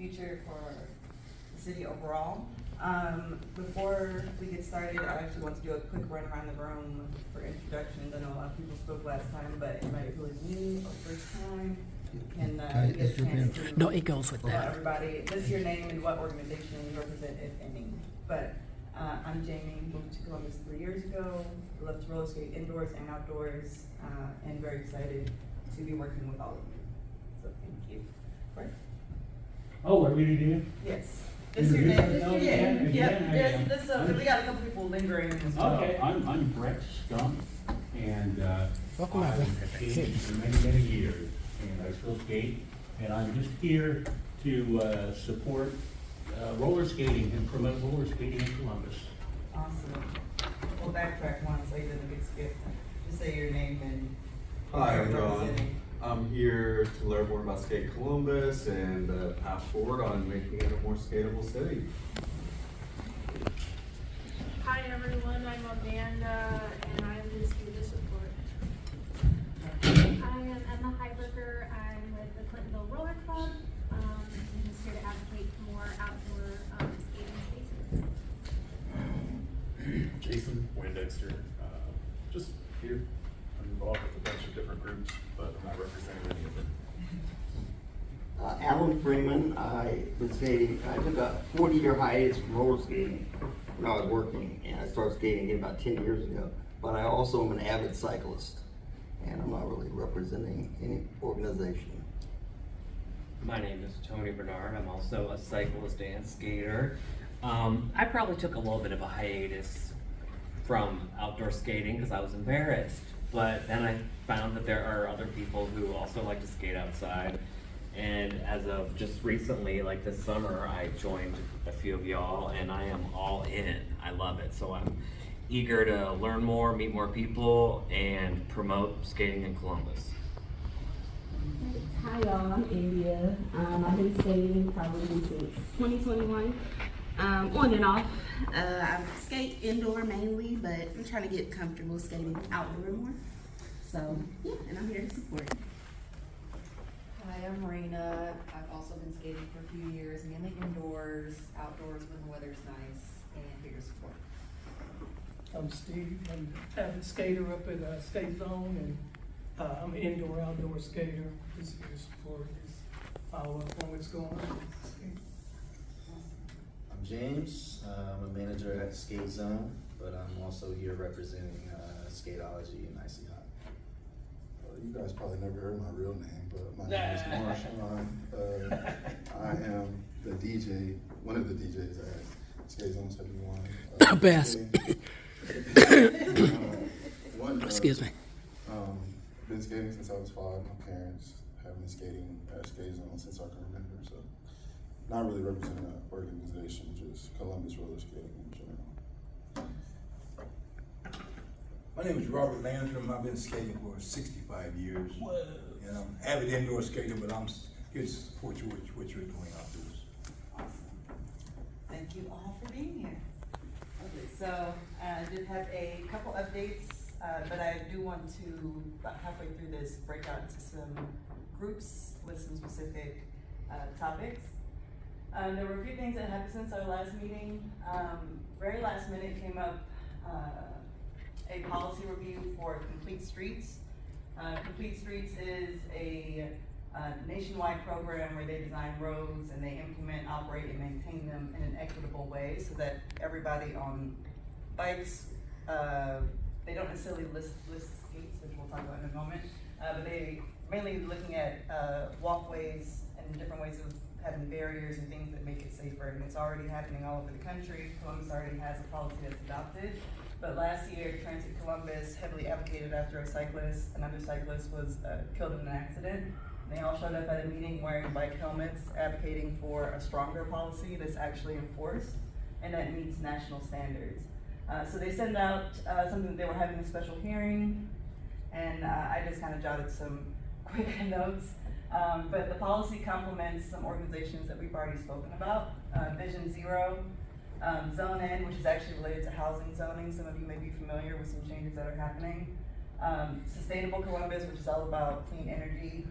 future for the city overall. Before we get started, I actually want to do a quick run around the room for introductions. I know a lot of people spoke last time, but anybody who is new or first time can get a chance to No, it goes with tell that. everybody just your name and what organization you represent, if any. But I'm Jamie, moved to Columbus 3 years ago, love to roller skate indoors and outdoors, and very excited to be working with all of you. So thank you. Right? Oh, are we doing? Yes. This your name? This your Yeah. name? Yeah. This, we got a couple people lingering in this job. Okay, I'm Brett Stump, and Welcome I've back. skated for many years, and I still skate, and I'm just here to support roller skating and promote roller skating in Columbus. Awesome. We'll backtrack one so he doesn't get skipped. Just say your name and. Hi, I'm you're John. representing. I'm here to learn more about Skate Columbus and path forward on making it a more skatable city. Hi everyone, I'm Amanda and I'm the student support. I am Emma Heiberger. I'm with the Clintonville Roller Club. I'm just here to advocate for more outdoor skating spaces. Jason Wendexter, just here. I'm involved with a bunch of different groups, but I'm not representing any of them. Alan Freeman, I took a 40-year hiatus from roller skating when I was working, and I started skating again about 10 years ago. But I also am an avid cyclist, and I'm not really representing any organization. My name is Tony Bernard. I'm also a cyclist and skater. I probably took a little bit of a hiatus from outdoor skating because I was embarrassed. But then I found that there are other people who also like to skate outside. And as of just recently, like this summer, I joined a few of y'all and I am all in. I love it. So I'm eager to learn more, meet more people, and promote skating in Columbus. Hi y'all, I'm India. I've been skating probably since 2021, on and off. I skate indoor mainly, but I'm trying to get comfortable skating outdoor more. So yeah, and I'm here to support. Hi, I'm Marina. I've also been skating for a few years, mainly indoors, outdoors when the weather's nice, and here to support. I'm Steve. I'm an avid skater up at Skate Zone, and I'm an indoor-outdoor skater. Just here to support, just follow up on what's going on. I'm James. I'm a manager at the Skate Zone, but I'm also here representing Skateology and IC Hot. You guys probably never heard my real name, but my name is Marshawn. I am the DJ, one of the DJs at Skate Zone 71. Best. Excuse me. Been skating since I was 5. My parents have been skating at Skate Zone since I can remember, so not really representing an organization, just Columbus roller skating in general. My name is Robert Landrum. I've been skating for 65 years. Whoa. And I'm an avid indoor skater, but I'm here to support you what you're doing outdoors. Awesome. Thank you all for being here. Okay, so I did have a couple updates, but I do want to, about halfway through this, break out into some groups with some specific topics. There were a few things that happened since our last meeting. Very last minute came up a policy review for Complete Streets. Complete Streets is a nationwide program where they design roads and they implement, operate, and maintain them in an equitable way so that everybody on bikes, they don't necessarily list skates, which we'll talk about in a moment, but they mainly looking at walkways and different ways of having barriers and things that make it safer. And it's already happening all over the country. Columbus already has a policy that's adopted. But last year, Transit Columbus heavily advocated after another cyclist was killed in an accident. They all showed up at a meeting wearing bike helmets, advocating for a stronger policy that's actually enforced and that meets national standards. So they sent out something, they were having a special hearing, and I just kind of jotted some quick notes. But the policy complements some organizations that we've already spoken about. Vision Zero, Zone N, which is actually related to housing zoning. Some of you may be familiar with some changes that are happening. Sustainable Columbus, which is all about clean energy.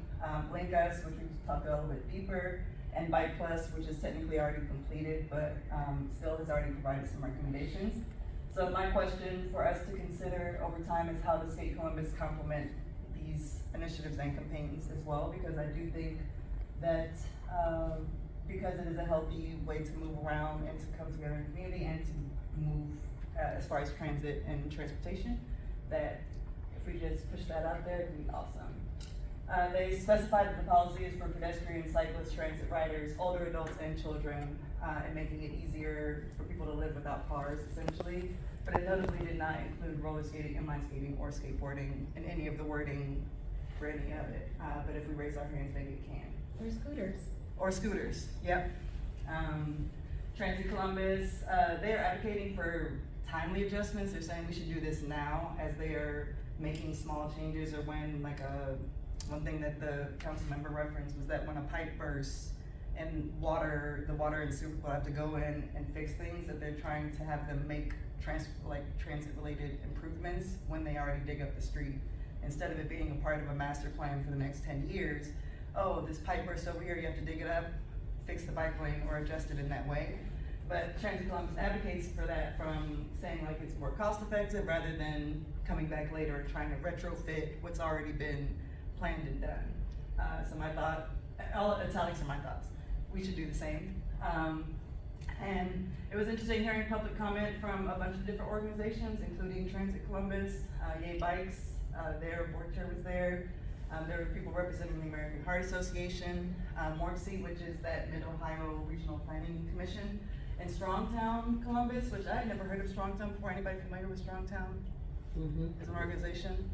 Blink Us, which we've talked about a little bit deeper. and Bike Plus, which is technically already completed, but still has already provided some recommendations. So my question for us to consider over time is how does Skate Columbus complement these initiatives and campaigns as well, because I do think that because it is a healthy way to move around and to come together in the community and to move as far as transit and transportation, that if we just push that out there, it'd be awesome. They specified that the policy is for pedestrians, cyclists, transit riders, older adults, and children, and making it easier for people to live without cars, essentially. But it notably did not include roller skating, inline skating, or skateboarding in any of the wording for any of it. But if we raise our hands, maybe it can. Or scooters. Or scooters, yep. Transit Columbus, they're advocating for timely adjustments. They're saying we should do this now as they are making small changes, or when one thing that the council member referenced was that when a pipe bursts and the water and sewer will have to go in and fix things, that they're trying to have them make transit-related improvements when they already dig up the street, instead of it being a part of a master plan for the next 10 years. Oh, this pipe burst over here, you have to dig it up, fix the bike lane, or adjust it in that way. But Transit Columbus advocates for that, from saying like it's more cost effective rather than coming back later and trying to retrofit what's already been planned and done. So my thought, all italics are my thoughts. We should do the same. And it was interesting hearing public comment from a bunch of different organizations, including Transit Columbus, Yay Bikes, their board chair was there. There were people representing the American Heart Association, MORCSI, which is that Mid-Ohio Regional Planning Commission, and Strongtown Columbus, which I had never heard of Strongtown before. Anybody familiar with Strongtown? As an organization?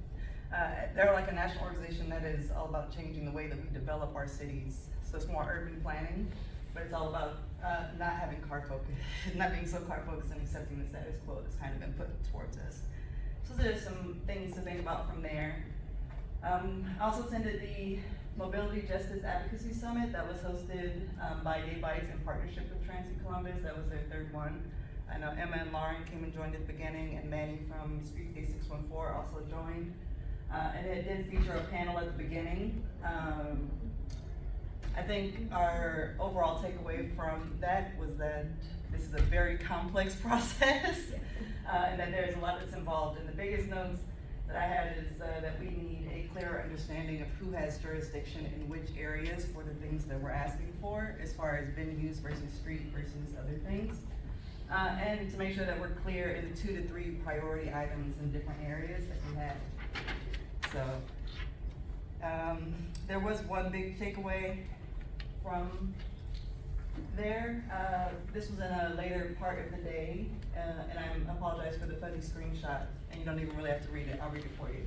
They're like a national organization that is all about changing the way that we develop our cities. So it's more urban planning, but it's all about not having car focus, not being so car focused and accepting the status quo that's kind of been put towards us. So there's some things to think about from there. I also attended the Mobility Justice Advocacy Summit that was hosted by Yay Bikes in partnership with Transit Columbus. That was their third one. I know Emma and Lauren came and joined at the beginning, and Manny from Street Gate 614 also joined. And it did feature a panel at the beginning. I think our overall takeaway from that was that this is a very complex process, and that there's a lot that's involved. And the biggest notes that I had is that we need a clearer understanding of who has jurisdiction in which areas for the things that we're asking for, as far as venues versus street versus other things. And to make sure that we're clear in the 2 to 3 priority items in different areas that we have. So, there was one big takeaway from there. This was in a later part of the day, and I apologize for the funny screenshot, and you don't even really have to read it, I'll read it for you.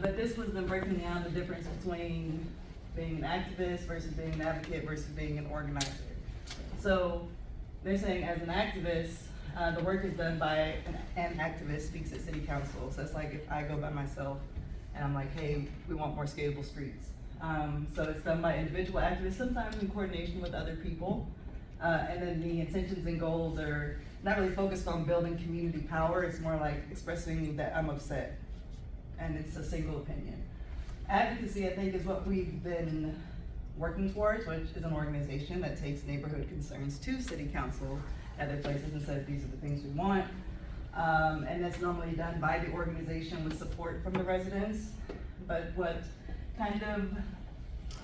But this was them breaking down the difference between being an activist versus being an advocate versus being an organizer. So they're saying as an activist, the work is done by an activist speaks at city council. So it's like if I go by myself and I'm like, hey, we want more skatable streets. So it's done by individual activists, sometimes in coordination with other people. And then the intentions and goals are not really focused on building community power. It's more like expressing that I'm upset, and it's a single opinion. Advocacy, I think, is what we've been working towards, which is an organization that takes neighborhood concerns to city council at their places and says, these are the things we want. And that's normally done by the organization with support from the residents. But what kind of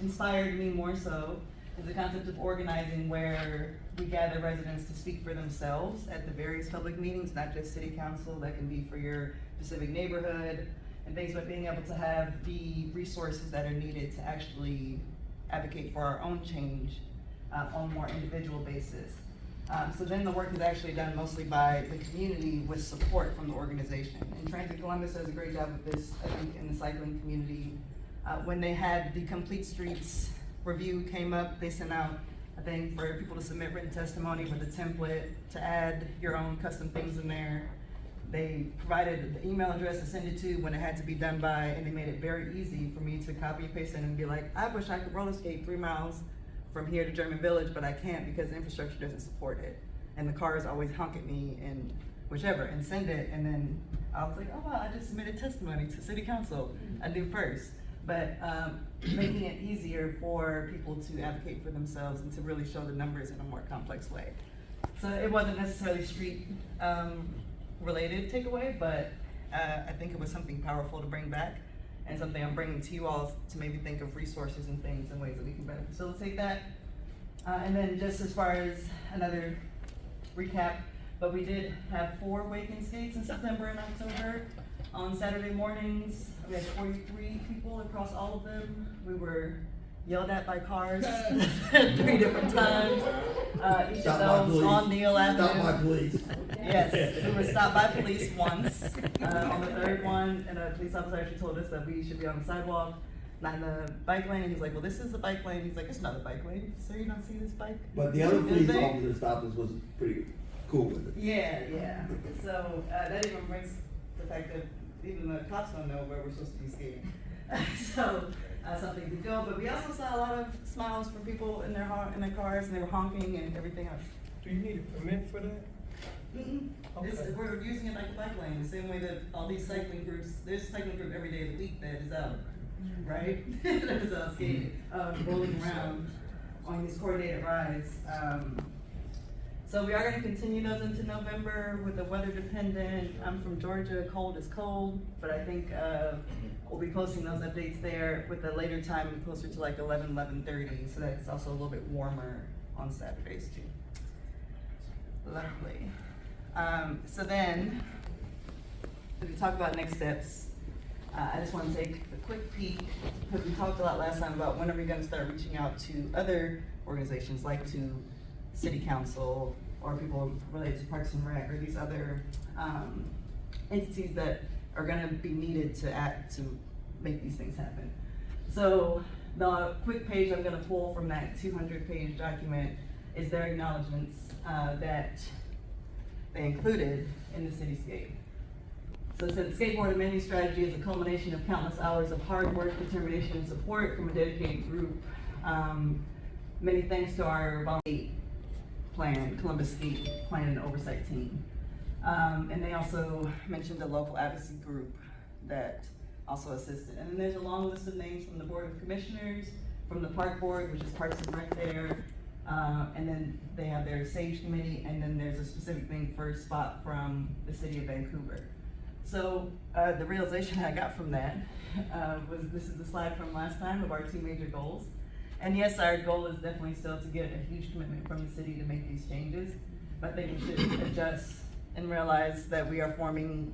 inspired me more so is the concept of organizing, where we gather residents to speak for themselves at the various public meetings, not just city council. That can be for your specific neighborhood and things, but being able to have the resources that are needed to actually advocate for our own change on a more individual basis. So then the work is actually done mostly by the community with support from the organization. And Transit Columbus does a great job with this, I think, in the cycling community. When they had the Complete Streets review came up, they sent out a thing for people to submit written testimony with a template to add your own custom things in there. They provided the email address to send it to, when it had to be done by, and they made it very easy for me to copy and paste it and be like, I wish I could roller skate 3 miles from here to German Village, but I can't because the infrastructure doesn't support it. And the cars always honk at me and whichever, and send it. And then I was like, oh wow, I just submitted testimony to city council. I do first. but making it easier for people to advocate for themselves and to really show the numbers in a more complex way. So it wasn't necessarily street related takeaway, but I think it was something powerful to bring back, and something I'm bringing to you all to maybe think of resources and things and ways that we can better facilitate that. And then just as far as another recap, but we did have 4 wake-in skates in September and October. On Saturday mornings, we had 43 people across all of them. We were yelled at by cars 3 different times. Each Stop of by those police. on Neal Avenue. Stop by police. Yes, we were stopped by police once. On the 3rd one, and a police officer actually told us that we should be on the sidewalk, not in the bike lane. He's like, well, this is the bike lane. He's like, it's not a bike lane. So you don't see this bike? But the other police Thing? officer that stopped us was pretty cool with it. Yeah. So that even brings the fact that even the cops don't know where we're supposed to be skating. So something to go. But we also saw a lot of smiles from people in their cars, and they were honking and everything else. Do you need a permit for that? Mm-mm. Okay. We're using it like a bike lane, the same way that all these cycling groups, there's a cycling group every day of the week that is out, right? That is out skating, rolling around on these coordinated rides. So we are gonna continue those into November with the weather dependent. I'm from Georgia, cold is cold, but I think we'll be posting those updates there with a later time closer to like 11:30, so that's also a little bit warmer on Saturdays too. Lovely. So then, if we talk about next steps, I just want to take a quick peek, because we talked a lot last time about when are we going to start reaching out to other organizations, like to City Council, or people related to Parks and Rec, or these other entities that are going to be needed to act to make these things happen. So the quick page I'm going to pull from that 200-page document is their acknowledgements that they included in the cityscape. So it said, skateboard amending strategy is a culmination of countless hours of hard work, determination, and support from a dedicated group. Many thanks to our volunteer plan, Columbus Skate Plan and Oversight Team. And they also mentioned a local advocacy group that also assisted. And then there's a long list of names from the Board of Commissioners, from the Park Board, which is Parks and Rec there, and then they have their SAGE committee, and then there's a specific thing for a spot from the city of Vancouver. So the realization I got from that was, this is the slide from last time of our 2 major goals. And yes, our goal is definitely still to get a huge commitment from the city to make these changes, but I think we should adjust and realize that we are forming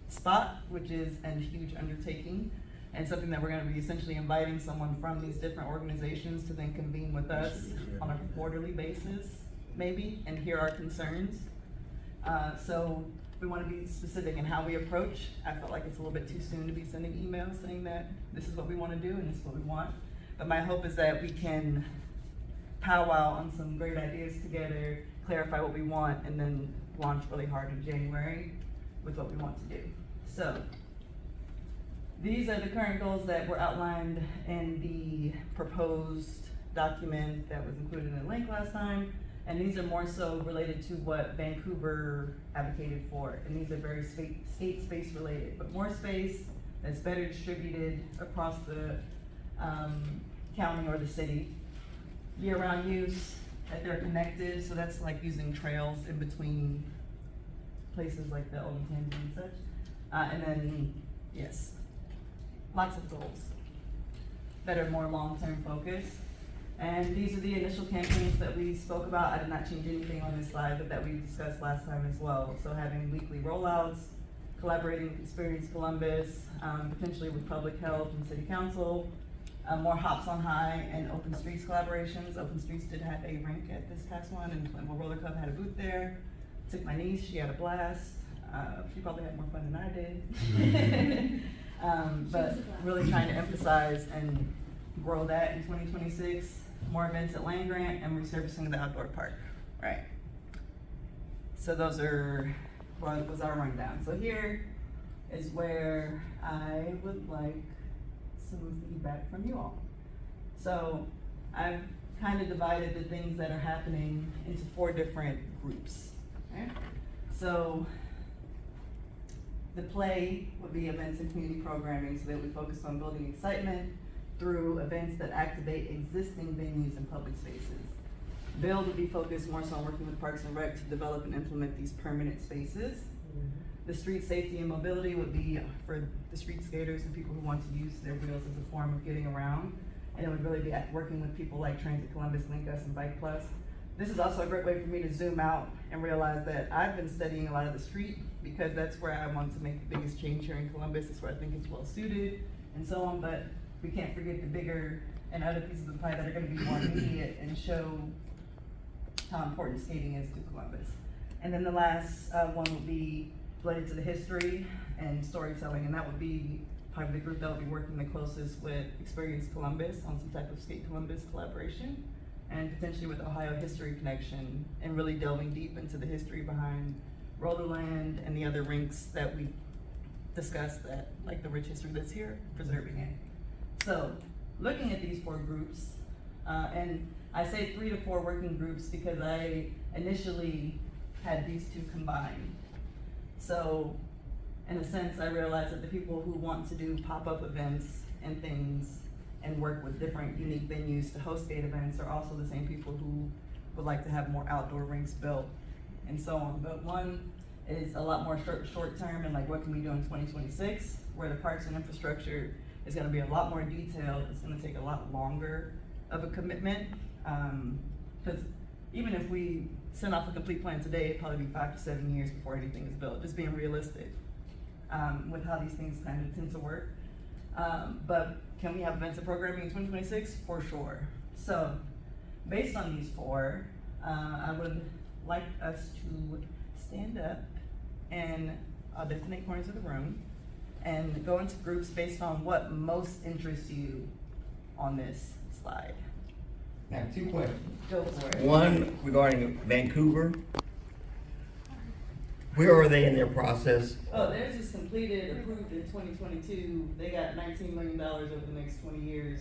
SPOT, which is a huge undertaking, and something that we're gonna be essentially inviting someone from these different organizations to then convene with us on a quarterly basis, maybe, and hear our concerns. So we wanna be specific in how we approach. I felt like it's a little bit too soon to be sending emails saying that this is what we wanna do and this is what we want. But my hope is that we can powwow on some great ideas together, clarify what we want, and then launch really hard in January with what we want to do. So, these are the current goals that were outlined in the proposed document that was included in the link last time. And these are more so related to what Vancouver advocated for. And these are very skate space related, but more space that's better distributed across the county or the city. Year-round use, that they're connected, so that's like using trails in between places like the Old Canyon and such. And then, yes, lots of goals that are more long-term focused. And these are the initial campaigns that we spoke about. I did not change anything on this slide, but that we discussed last time as well. So having weekly rollouts, collaborating with Experience Columbus, potentially with Public Health and City Council, more Hops on High and Open Streets collaborations. Open Streets did have a rink at this past one, and Clintonville Roller Club had a booth there. Took my niece, she had a blast. She probably had more fun than I did. But really trying to emphasize and grow that in 2026. More events at Land Grant and resurfacing the outdoor park, right? So those are, well, was our rundown. So here is where I would like some feedback from you all. So I've kind of divided the things that are happening into 4 different groups, okay? So The play would be events and community programming, so that we focus on building excitement through events that activate existing venues and public spaces. Build would be focused more so on working with Parks and Rec to develop and implement these permanent spaces. The street safety and mobility would be for the street skaters and people who want to use their wheels as a form of getting around. And it would really be working with people like Transit Columbus, Link Us, and Bike Plus. This is also a great way for me to zoom out and realize that I've been studying a lot of the street because that's where I want to make the biggest change here in Columbus. It's where I think it's well suited and so on, but we can't forget the bigger and other pieces of the pie that are gonna be more immediate and show how important skating is to Columbus. And then the last one would be related to the history and storytelling, and that would be probably the group that will be working the closest with Experience Columbus on some type of Skate Columbus collaboration, and potentially with Ohio History Connection, and really delving deep into the history behind Rollerland and the other rinks that we discussed, that like the rich history that's here, preserving it. So, looking at these 4 groups, and I say 3 to 4 working groups because I initially had these 2 combined. So, in a sense, I realized that the people who want to do pop-up events and things and work with different unique venues to host skate events are also the same people who would like to have more outdoor rinks built and so on. But one is a lot more short term and like what can we do in 2026, where the parks and infrastructure is gonna be a lot more detailed. It's gonna take a lot longer of a commitment. Because even if we send off a complete plan today, it'd probably be 5 to 7 years before anything is built, just being realistic with how these things kind of tend to work. But can we have events and programming in 2026? For sure. So based on these 4, I would like us to stand up in different corners of the room and go into groups based on what most interests you on this slide. I have 2 questions. Go for it. One regarding Vancouver. Where are they in their process? Oh, theirs is completed, approved in 2022. They got $19 million over the next 20 years.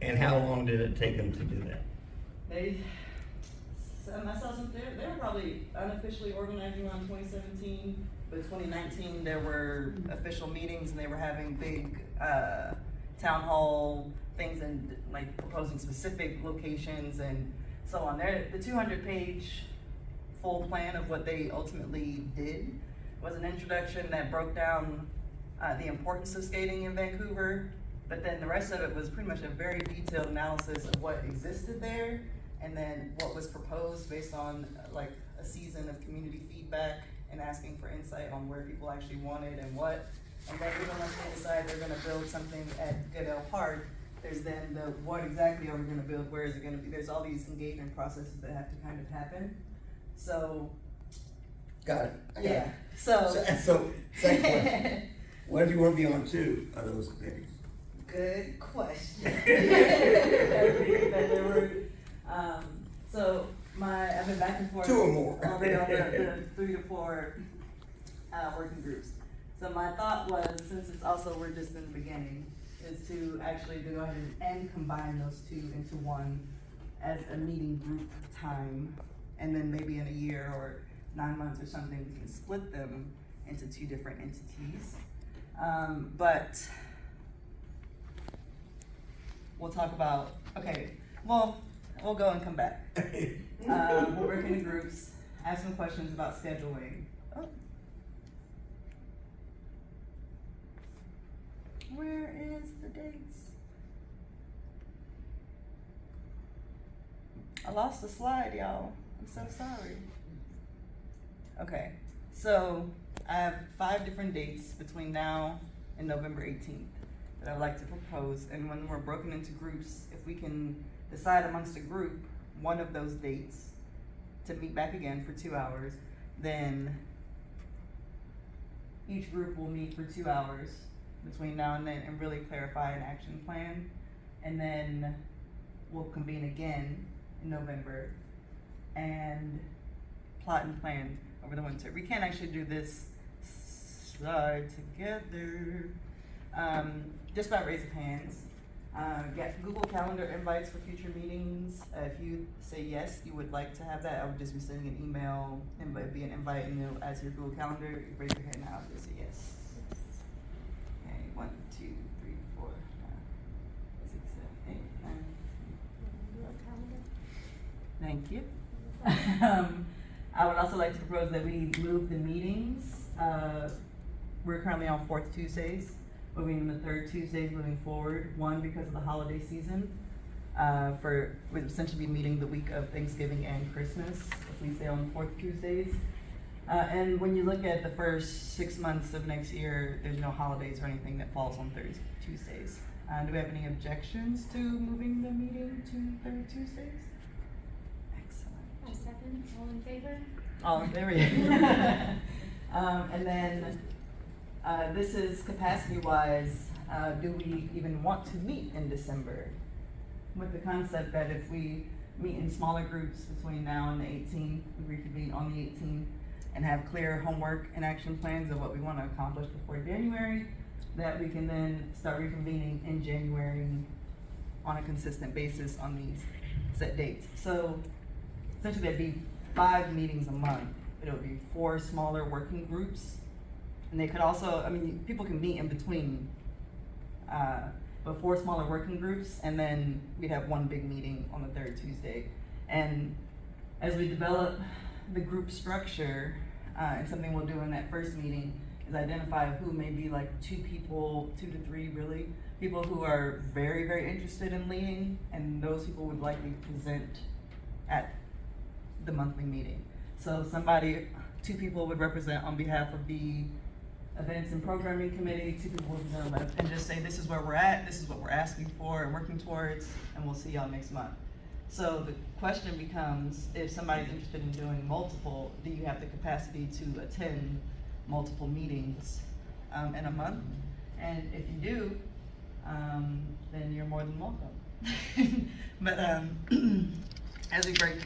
And how long did it take them to do that? They were probably unofficially organizing around 2017, but 2019 there were official meetings and they were having big town hall things and like proposing specific locations and so on. The 200-page full plan of what they ultimately did was an introduction that broke down the importance of skating in Vancouver, but then the rest of it was pretty much a very detailed analysis of what existed there and then what was proposed based on like a season of community feedback and asking for insight on where people actually wanted and what. And then even once they decide they're gonna build something at Goodell Park, there's then the what exactly are we gonna build, where is it gonna be? There's all these engagement processes that have to kind of happen. So. Got it. I got Yeah, it. so. Second question. What do you want to be on 2 of those committees? Good question. So I've been back and forth. 2 or more. Already on the 3 to 4 working groups. So my thought was, since it's also, we're just in the beginning, is to actually go ahead and combine those 2 into one as a meeting group time. And then maybe in a year or 9 months or something, we can split them into 2 different entities. But we'll talk about, we'll go and come back. We'll work in groups, ask some questions about scheduling. Oh. Where is the dates? I lost the slide, y'all. I'm so sorry. Okay, so I have 5 different dates between now and November 18th that I would like to propose. And when we're broken into groups, if we can decide amongst a group one of those dates to meet back again for 2 hours, then each group will meet for 2 hours between now and then and really clarify an action plan. And then we'll convene again in November and plot and plan over the winter. We can't actually do this slide together. Just by raise of hands. Get Google Calendar invites for future meetings. If you say yes, you would like to have that, I would just be sending an email, and it'd be an invite, and you'll add to your Google Calendar. You raise your hand now, just say yes. 1, 2, 3, 4, 5, 6, 7, 8, 9. Thank you. I would also like to propose that we move the meetings. We're currently on 4th Tuesdays, moving the 3rd Tuesdays moving forward. One, because of the holiday season. We'd essentially be meeting the week of Thanksgiving and Christmas, if we stay on 4th Tuesdays. And when you look at the first 6 months of next year, there's no holidays or anything that falls on 3rd Tuesdays. Do we have any objections to moving the meeting to 3rd Tuesdays? Excellent. I second, all in favor? All in favor? And then, this is capacity-wise, do we even want to meet in December? With the concept that if we meet in smaller groups between now and the 18th, we reconvene on the 18th, and have clear homework and action plans of what we want to accomplish before January, that we can then start reconvening in January on a consistent basis on these set dates. So essentially that'd be 5 meetings a month. It would be 4 smaller working groups. And they could also, I mean, people can meet in between, but 4 smaller working groups, and then we'd have 1 big meeting on the 3rd Tuesday. And as we develop the group structure, and something we'll do in that first meeting is identify who may be like 2 people, 2 to 3 really, people who are very, very interested in leading, and those people would likely present at the monthly meeting. So 2 people would represent on behalf of the events and programming committee, 2 people would present and just say, this is where we're at, this is what we're asking for and working towards, and we'll see y'all next month. So the question becomes, if somebody's interested in doing multiple, do you have the capacity to attend multiple meetings in a month? And if you do, then you're more than welcome. But as we break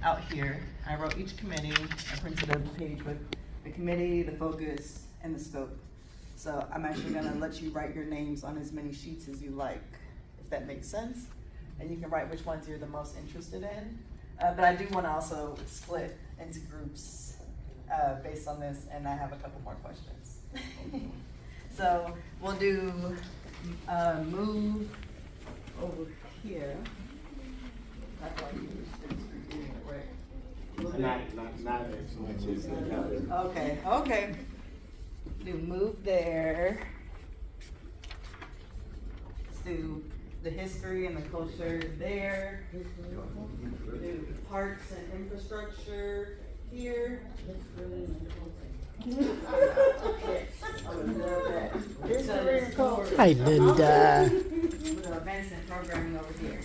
out here, I wrote each committee, I printed a page with the committee, the focus, and the scope. So I'm actually gonna let you write your names on as many sheets as you like, if that makes sense. And you can write which ones you're the most interested in. But I do wanna also split into groups based on this, and I have a couple more questions. So we'll do move over here. That's why you were doing it right. Not excellent. Okay. Do move there. Let's do the history and the culture there. Do parks and infrastructure here. Hi, Linda. With the events and programming over here.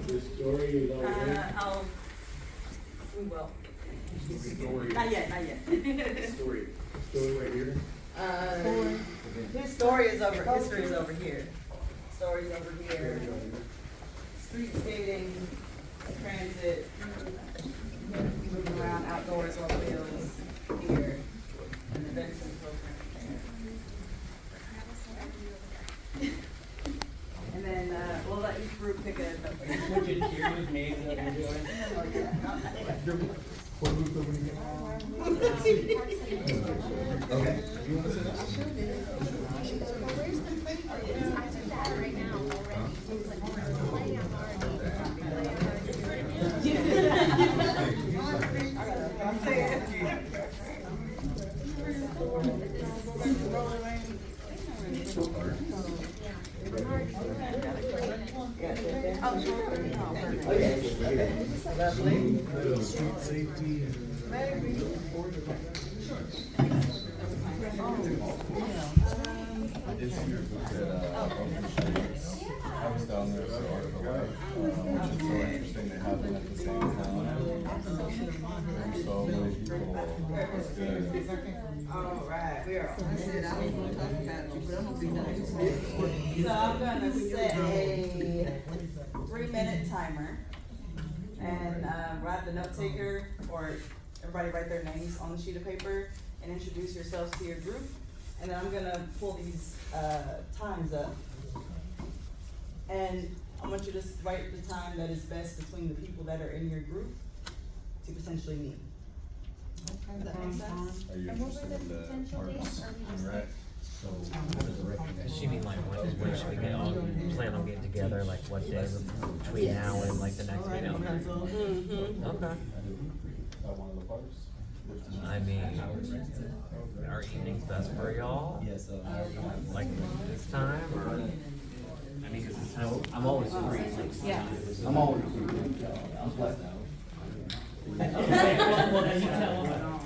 The story is we will. Story. Not yet. Story right here. His story is over, history is over here. Story's over here. Street skating, transit, moving around outdoors on wheels here. And events and programming there. And then we'll let each group pick a. Would you cheer with me what you're doing? Oh, yeah. Okay. Street safety I was down there for Art of Life, which is so interesting to have them at the same time. There's so many people. It's good. All right, we are on set. I was gonna talk about you, but I'm gonna be nice. So I'm gonna set a 3-minute timer. And we'll have the note taker or everybody write their names on the sheet of paper and introduce yourselves to your group. And then I'm gonna pull these times up. And I want you to write the time that is best between the people that are in your group to potentially meet. Does that make sense? Are you interested in the parks and rec? So, what is the recommendation? She mean like when should we get all plan on getting together? Like what day between now and like the next meeting? Okay. Mm-hmm. Okay. One of the parks? I mean, are evenings best for y'all? Yes, Like this time or? I mean, cause I'm always free. Yeah. I'm always, I'm flat out. Okay, well, then you tell them.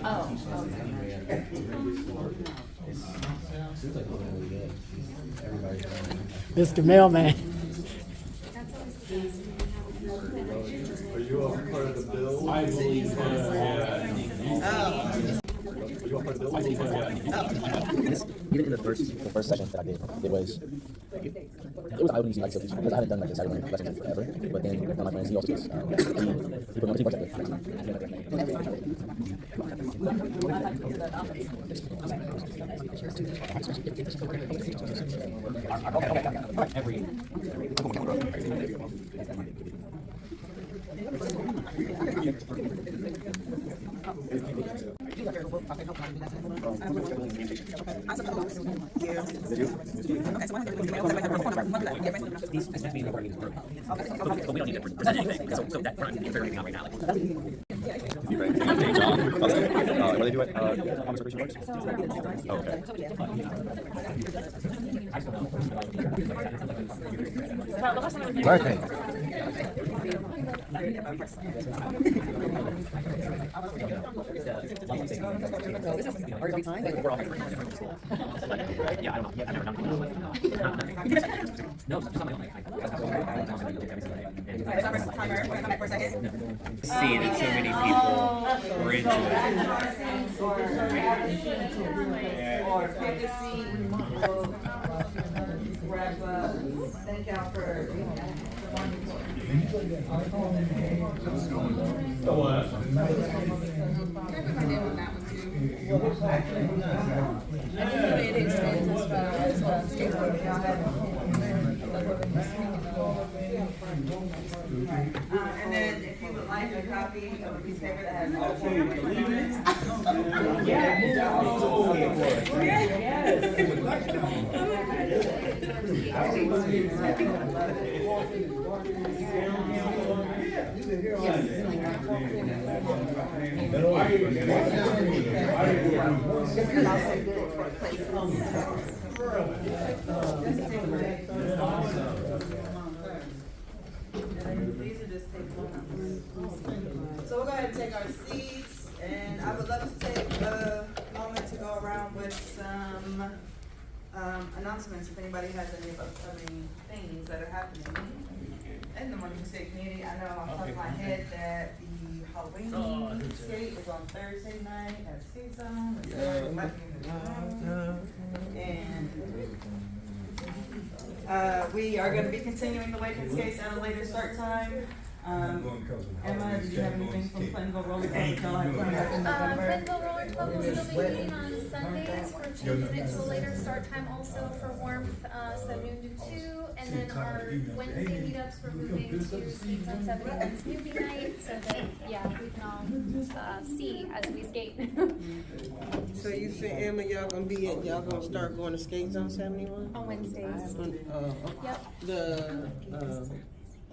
Oh, Seems like it's going really good. Everybody's Mr. Mailman. Are you all part of the bill? I believe, oh. Even in the first session that I did, it was eye-opening like because I haven't done like a Saturday morning lesson forever. But then one of my friends, he also does. He put me on the team These meetings are broken. But we don't need to present anything, so that we're not figuring anything out right now. Where they do it? On the works? Oh, okay. Birthday. Yeah, I don't know. Yeah, I've never done it. No, just something like See that so many people were into it. Or pick a seat, we'll wrap up. Thank y'all for and then if you would like a copy of a piece of paper that has all 4 components. These are just take numbers. So we'll go ahead and take our seats, and I would love to take a moment to go around with some announcements if anybody has any upcoming things that are happening in the Morning State community. I know off the top of my head that the Halloween skate is on Thursday night at Skate Zone. It might be in the room. And we are going to be continuing the Waken skates at a later start time. Emma, did you have anything from Plainville Roller Club? Plainville Roller Club will still be meeting on Sundays. We're changing it to a later start time also for warmth, so noon to 2. And then our Wednesday meetups, we're moving to Skates on 71's newbie night, so that, yeah, we can all see as we skate. So you say, Emma, y'all gonna start going to Skates on 71? On Wednesdays. Yep. The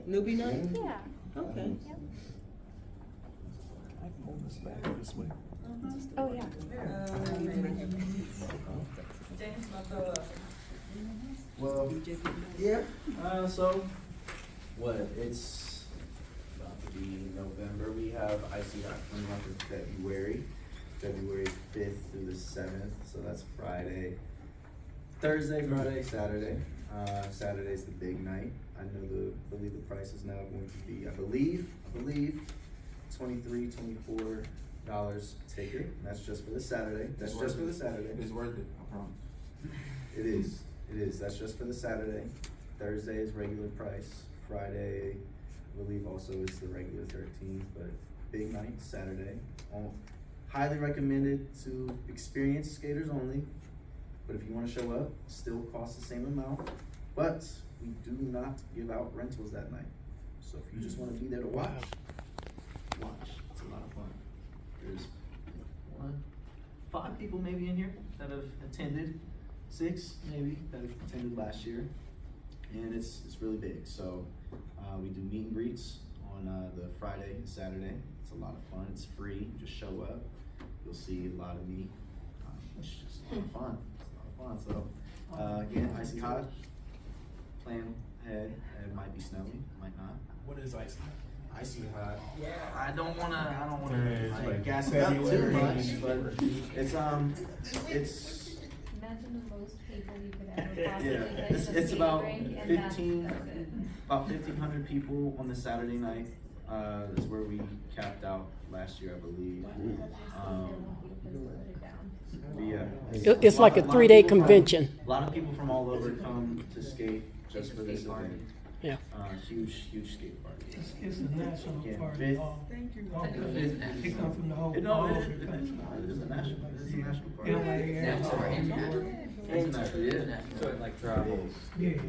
newbie night? Yeah. Okay. Yep. Oh, yeah. James, I'll Well, yeah. So, what, it's about to be November. We have IC coming up in February 5th through the 7th, so that's Friday. Thursday, Friday, Saturday. Saturday's the big night. I believe the price is now going to be, I believe, $23, $24 ticket. And that's just for the Saturday. That's just for the Saturday. It's worth it, I promise. It is. That's just for the Saturday. Thursday is regular price. Friday, I believe also is the regular 13th, but big night, Saturday. Highly recommended to experienced skaters only. But if you want to show up, still costs the same amount. But we do not give out rentals that night. So if you just want to be there to watch. It's a lot of fun. There's 1, 5 people maybe in here that have attended, 6 maybe that have attended last year, and it's really big. So we do meet and greets on the Friday and Saturday. It's a lot of fun. It's free. Just show up. You'll see a lot of me. It's just a lot of fun. It's a lot of fun. So again, icy hot. Plan ahead. It might be snowy, might not. What is icy? Icy hot. Yeah, I don't wanna It's like gas it up too February. much, but it's Imagine the most people you could ever possibly yeah, get it's to a about skating rink, and that's 1,500 people on the Saturday night. That's where we capped out last year, I believe. Yeah, It's like a 3-day convention. A lot of people from all over come to skate just for this event. Yeah. Huge skate party. It's a national Yeah, party. fifth- Thank you. They come from the whole. It all over is the country. a national party. LA area. International, yeah. So it like travels. Yeah.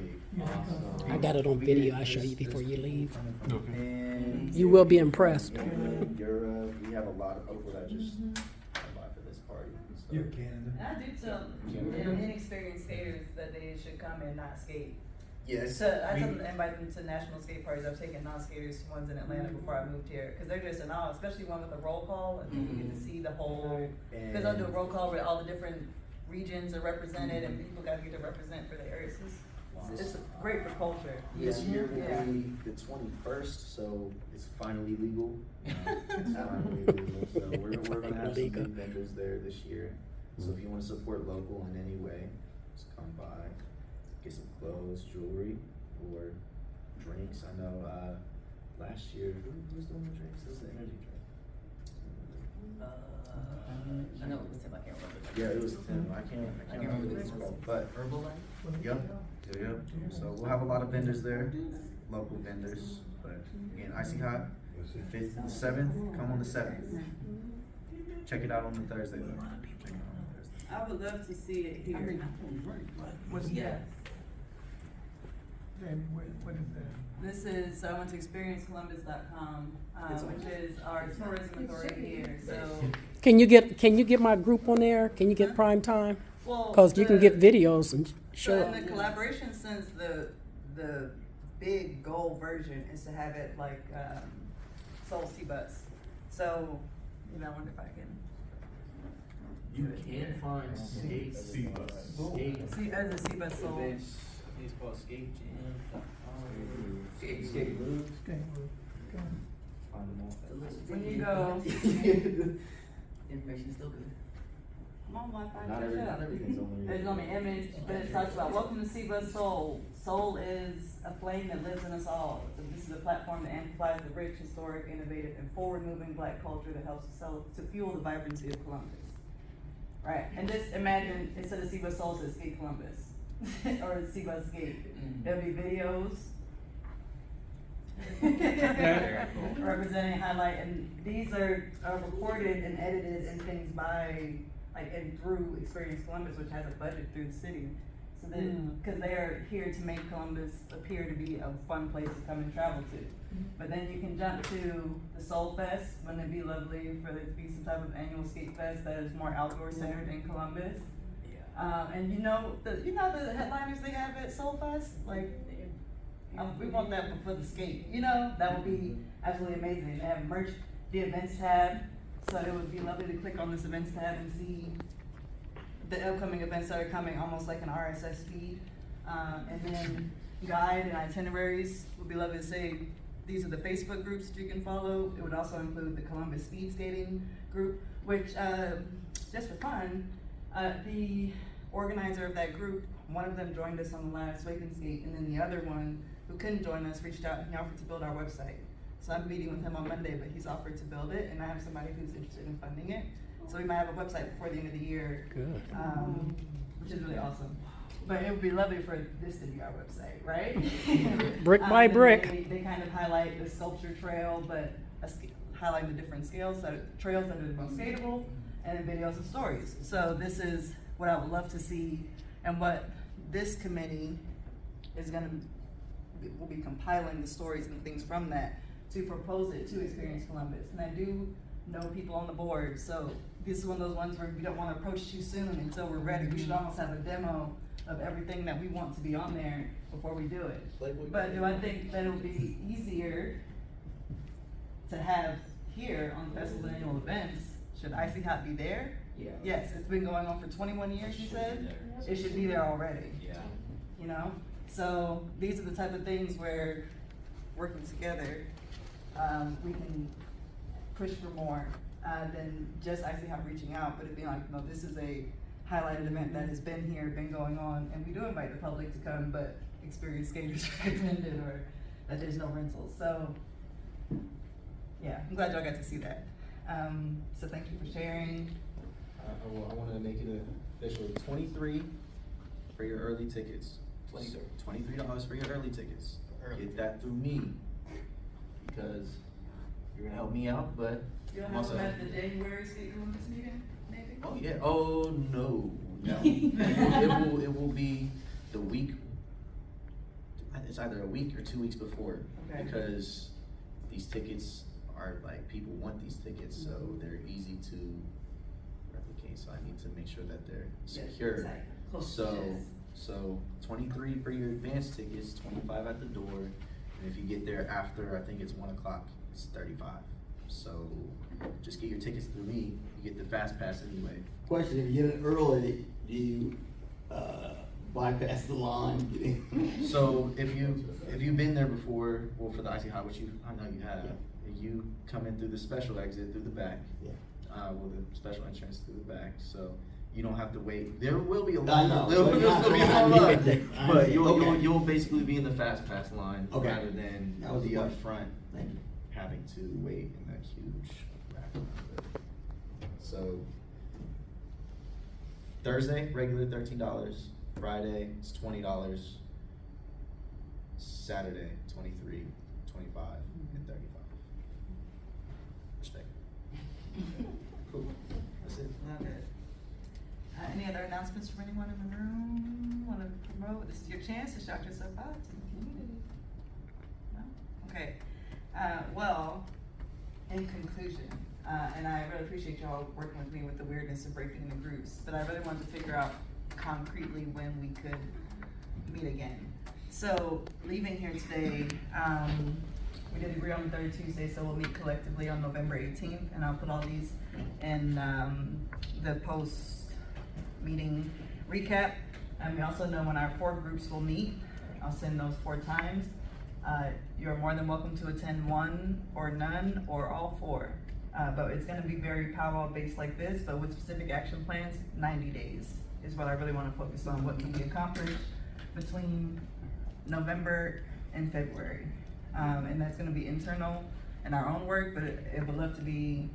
I got it on video. I'll show you before you leave. And You will be impressed. Europe, we have a lot of people that just apply for this party. So. You're Canada. I do tell inexperienced skaters that they should come and not skate. Yes. So I invite them to national skate parties. I've taken non-skaters to ones in Atlanta before I moved here, because they're just in awe, especially one with a roll call, and you get to see the whole, because I'll do a roll call where all the different regions are represented, and people gotta get to represent for the areas. It's great for culture. This year will Yeah. be the 21st, so it's finally legal. It's finally legal, so we're gonna have some big vendors there this year. So if you wanna support local in any way, just come by, get some clothes, jewelry, or drinks. I know, last year, who was doing the drinks? It was the energy drink. I know it was Tim, I can't remember. Yeah, it was Tim. I can't remember what it's called, but. Herbalife? Yep. So we'll have a lot of vendors there, local vendors, but again, icy hot, 5th and 7th, come on the 7th. Check it out on the Thursday though. Check it out on the Thursday. I would love to see it here. What's Yes. Jamie, what is that? This is, I went to experiencecolumbus.com, which is our tourism authority here, so. Can you get my group on there? Can you get prime time? Well, Cause you can get videos and show So up. in the collaboration sense, the big goal version is to have it like, Soul Sea-Bus. So, I wonder if I can. You can find skate Sea-Bus. As a Sea-Bus Soul. It's called Skate Jam. Skate Blue. When you go. Information's still good. I'm on Wi-Fi. Not everything's on there. There's on the image, but it talks about welcome to Sea-Bus Soul. Soul is a flame that lives in us all. So this is a platform that amplifies the rich, historic, innovative, and forward-moving Black culture that helps to fuel the vibrancy of Columbus. Right, and just imagine instead of Sea-Bus Soul, says Skate Columbus, or Sea-Bus Skate. There'll be videos. Representing, highlight, and these are recorded and edited and things by, and through Experience Columbus, which has a budget through the city. So then, because they are here to make Columbus appear to be a fun place to come and travel to. But then you can jump to the Soul Fest. Wouldn't it be lovely for there to be some type of annual skate fest that is more outdoor centered in Columbus? And the headliners they have at Soul Fest, we want that for the skate. That would be absolutely amazing. They have merch, the events tab, so it would be lovely to click on this events tab and see the upcoming events that are coming, almost like an RSS feed. And then guide and itineraries. Would be lovely to say these are the Facebook groups that you can follow. It would also include the Columbus Speed Skating group, which, just for fun, the organizer of that group, one of them joined us on the last Wake and Skate, and then the other one who couldn't join us reached out and he offered to build our website. So I'm meeting with him on Monday, but he's offered to build it, and I have somebody who's interested in funding it. So we might have a website before the end of the year. Good. Which is really awesome. But it would be lovely for this to be our website, right? Brick by brick. They kind of highlight the sculpture trail, but highlight the different scales, so trails that are the most skatable, and then videos and stories. So this is what I would love to see, and what this committee is will be compiling the stories and things from that to propose it to Experience Columbus. And I do know people on the board. So this is one of those ones where we don't wanna approach too soon until we're ready. We should almost have a demo of everything that we want to be on there before we do it. But do I think that it would be easier to have here on the festival's annual events? Should Icy Hot be there? Yeah. Yes, it's been going on for 21 years, you said? It should be there already. Yeah. You know? So these are the type of things where working together, we can push for more than just Icy Hot reaching out, but it being like, no, this is a highlighted event that has been here, been going on, and we do invite the public to come, but experienced skaters recommended, or that there's no rentals. So yeah, I'm glad y'all got to see that. So thank you for sharing. I want to make it official. 23 for your early tickets. $23 for your early tickets. Get that through me because you're gonna help me out, but You'll have them at the January State Columbus meeting, maybe? oh yeah. Oh no. It will be the week. It's either a week or 2 weeks before, Okay. because these tickets are like, people want these tickets, so they're easy to replicate. So I need to make sure that they're secure. So 23 for your advance tickets, 25 at the door, and if you get there after, I think it's 1 o'clock, it's 35. So just get your tickets through me. You get the fast pass anyway. Question, if you get it early, do you, bypass the line? So if you've been there before, well, for the Icy Hot, which I know you have, you come in through the special exit through the back. Yeah. With the special entrance through the back, so you don't have to wait. There will be a I line. know, There'll but still be a not- long line, I but understand. you'll basically be in the fast pass line Okay. rather than That was the the up question. front Thank you. having to wait in that huge back. So Thursday, regular $13. Friday, it's $20. Saturday, 23, 25, and 35. Respect. Cool. That's it. Love it. Any other announcements from anyone in the room? Want to promote? This is your chance to shout yourself out to the community. No? Okay. Well, in conclusion, and I really appreciate y'all working with me with the weirdness of breaking into groups, but I really wanted to figure out concretely when we could meet again. So, leaving here today, we did agree on the third Tuesday, so we'll meet collectively on November 18th, and I'll put all these in the post-meeting recap. And we also know when our 4 groups will meet. I'll send those 4 times. You're more than welcome to attend 1 or none or all 4. But it's gonna be very powwow-based like this, but with specific action plans, 90 days is what I really wanna focus on, what can be accomplished between November and February. And that's gonna be internal in our own work, but it would love to be,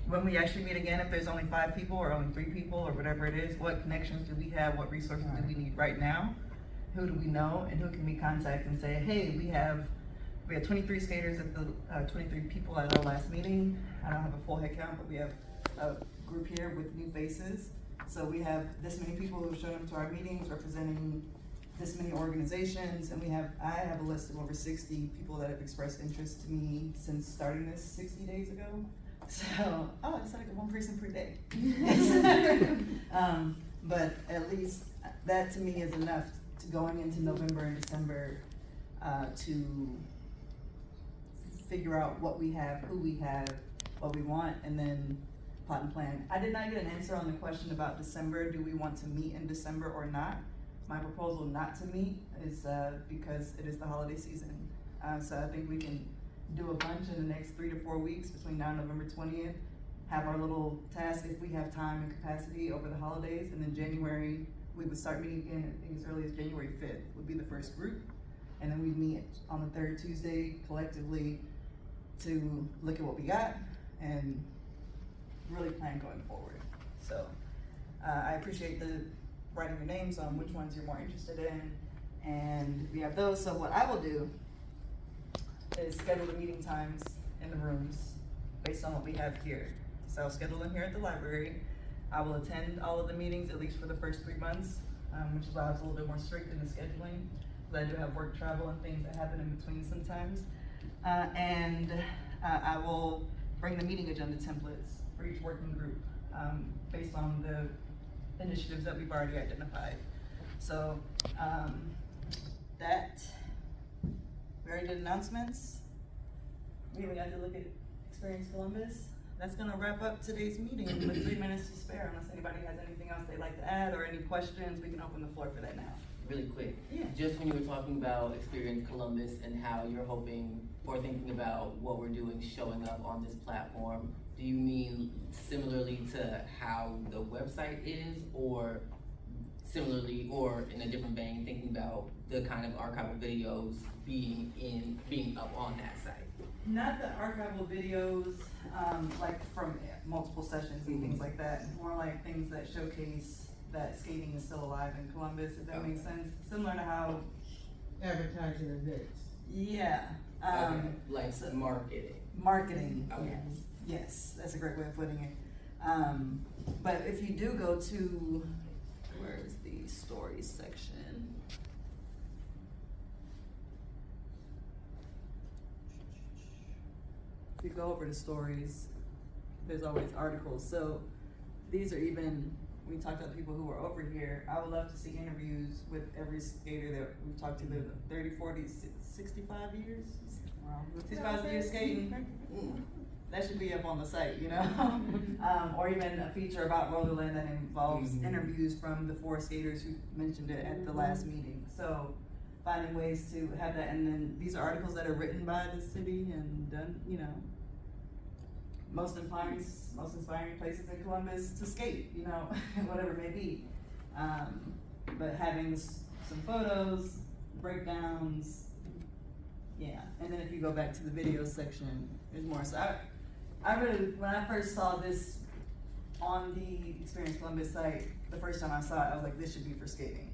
when we actually meet again, if there's only 5 people or only 3 people or whatever it is, what connections do we have, what resources do we need right now? Who do we know and who can we contact and say, hey, we had 23 skaters at the, 23 people at our last meeting. I don't have a full head count, but we have a group here with new faces. So we have this many people who have shown up to our meetings representing this many organizations, and I have a list of over 60 people that have expressed interest to me since starting this 60 days ago. So, it's like 1 person per day. But at least that to me is enough to going into November and December to figure out what we have, who we have, what we want, and then plot and plan. I did not get an answer on the question about December. Do we want to meet in December or not? My proposal not to meet is because it is the holiday season. So I think we can do a bunch in the next 3 to 4 weeks between now and November 20th. Have our little task if we have time and capacity over the holidays, and then January, we would start meeting again, I think as early as January 5th would be the first group. And then we'd meet on the 3rd Tuesday collectively to look at what we got and really plan going forward. So I appreciate the writing your names on which ones you're more interested in, and we have those. So what I will do is schedule the meeting times in the rooms based on what we have here. So I'll schedule them here at the library. I will attend all of the meetings at least for the first 3 months, which is why I was a little bit more strict in the scheduling, because I do have work travel and things that happen in between sometimes. And I will bring the meeting agenda templates for each working group, based on the initiatives that we've already identified. So, we already did announcements. We even got to look at Experience Columbus. That's gonna wrap up today's meeting with 3 minutes to spare, unless anybody has anything else they'd like to add or any questions, we can open the floor for that now. Really quick. Yeah. Just when you were talking about Experience Columbus and how you're hoping or thinking about what we're doing showing up on this platform, do you mean similarly to how the website is, or similarly, or in a different vein, thinking about the kind of archival videos being up on that site? Not the archival videos, like from multiple sessions and things like that, more like things that showcase that skating is still alive in Columbus, if that makes sense. Similar to how Advertising events. Yeah. Like marketing. Marketing. Okay. Yes, that's a great way of putting it. But if you do go to, where is the stories section? If you go over to stories, there's always articles. So these are even, we talked about the people who are over here. I would love to see interviews with every skater that we've talked to, the 30, 40, 65 years. 65 years skating. That should be up on the site, you know? Or even a feature about Rollerland that involves interviews from the 4 skaters who mentioned it at the last meeting. So finding ways to have that, and then these are articles that are written by the city and done, you know, most inspiring places in Columbus to skate, you know, whatever it may be. But having some photos, breakdowns, yeah. And then if you go back to the video section, there's more. So I really, when I first saw this on the Experience Columbus site, the first time I saw it, I was like, this should be for skating.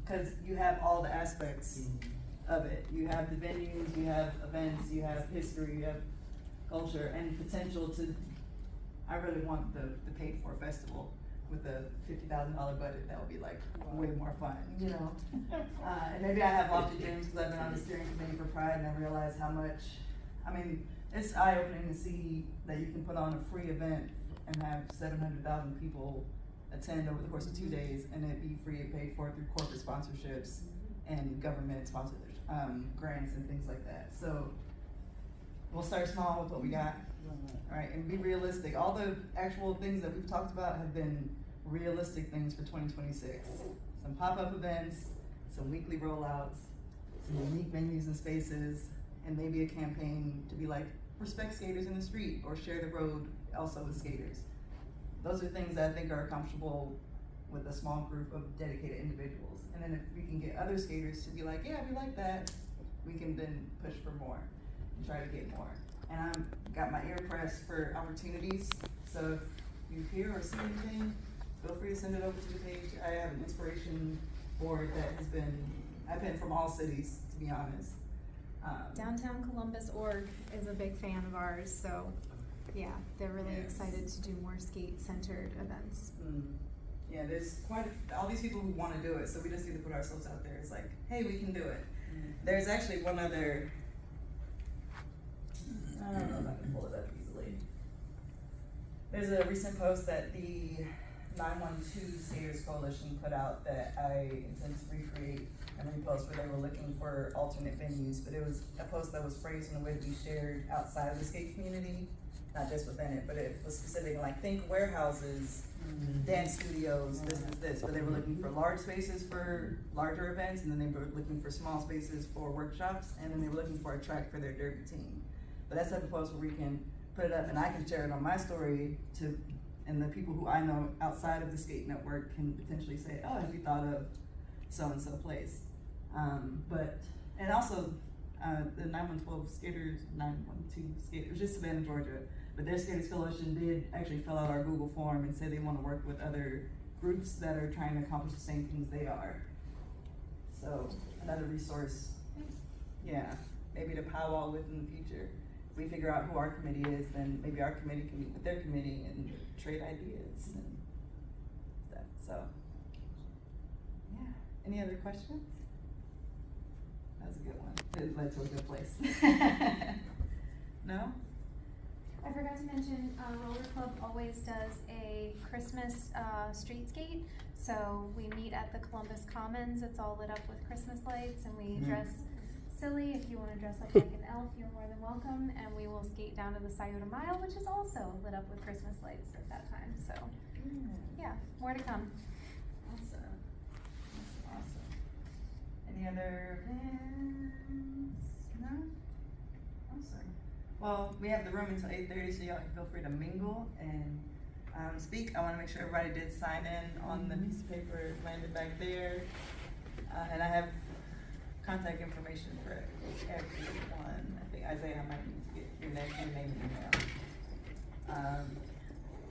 Because you have all the aspects of it. You have the venues, you have events, you have history, you have culture, and potential to, I really want the paid for festival with a $50,000 budget. That would be like way more fun, you know? And maybe I have lofty dreams because I've been on the steering committee for Pride, and I realize how much, I mean, it's eye-opening to see that you can put on a free event and have 700,000 people attend over the course of 2 days, and it be free and paid for through corporate sponsorships and government sponsored grants and things like that. So we'll start small with what we got, all right, and be realistic. All the actual things that we've talked about have been realistic things for 2026. Some pop-up events, some weekly rollouts, some unique venues and spaces, and maybe a campaign to be like, respect skaters in the street, or share the road also with skaters. Those are things that I think are accomplishable with a small group of dedicated individuals. And then if we can get other skaters to be like, yeah, we like that, we can then push for more and try to get more. And I've got my ear pressed for opportunities. So if you hear or see anything, feel free to send it over to the page. I have an inspiration board that has been, I've been from all cities, to be honest. Downtown Columbus org is a big fan of ours, so yeah, they're really excited to do more skate-centered events. Yeah, there's all these people who want to do it, so we just need to put ourselves out there. It's like, hey, we can do it. There's actually one other, I don't know if I can pull it up easily. There's a recent post that the 912 Skaters Coalition put out that I intend to recreate and repost, where they were looking for alternate venues, but it was a post that was phrased in a way to be shared outside of the skate community, not just within it, but it was specific, like think warehouses, dance studios, this, but they were looking for large spaces for larger events, and then they were looking for small spaces for workshops, and then they were looking for a track for their derby team. But that's the type of post where we can put it up, and I can share it on my story and the people who I know outside of the skate network can potentially say, oh, have you thought of so-and-so place? And also, the 912 skaters, it was just Savannah, Georgia, but their Skaters Coalition did actually fill out our Google form and say they want to work with other groups that are trying to accomplish the same things they are. So, another resource, yeah, maybe to powwow with in the future. If we figure out who our committee is, then maybe our committee can meet with their committee and trade ideas and stuff, so. Yeah, any other questions? That was a good one. It led to a good place. No? I forgot to mention, Roller Club always does a Christmas, streetscape. So we meet at the Columbus Commons, it's all lit up with Christmas lights, and we dress silly. If you wanna dress up like an elf, you're more than welcome, and we will skate down to the Scioto Mile, which is also lit up with Christmas lights at that time, so, yeah, more to come. Awesome. That's awesome. Any other plans? No? Awesome. Well, we have the room until 8:30, so y'all can feel free to mingle and speak. I wanna make sure everybody did sign in on the piece of paper landed back there. And I have contact information for everyone. I think Isaiah might need to get your name and email.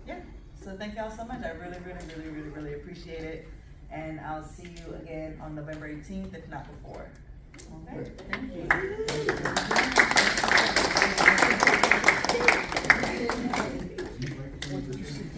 Yeah, so thank y'all so much. I really appreciate it. And I'll see you again on November 18th, if not before. Okay, thank you.